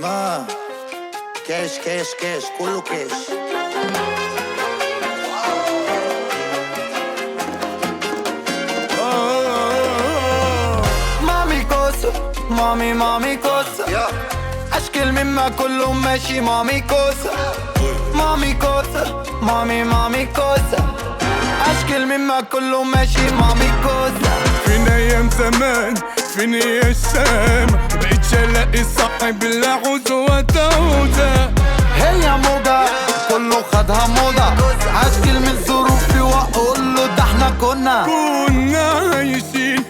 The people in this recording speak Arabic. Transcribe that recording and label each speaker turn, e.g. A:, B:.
A: ما كاش كاش كاش كله كاش.
B: مامي كوسة مامي كوسة، اشكال مما كله ماشي مامي كوسة. مامي كوسة مامي كوسة، اشكال مما كله ماشي مامي كوسة.
C: فين ايام زمان فين يا الشام، بقيتش الاقي صاحب العوز وتوزة.
B: هي موجة كله خدها موضة، اشكال من ظروفي واقول له ده احنا كنا
C: عايشين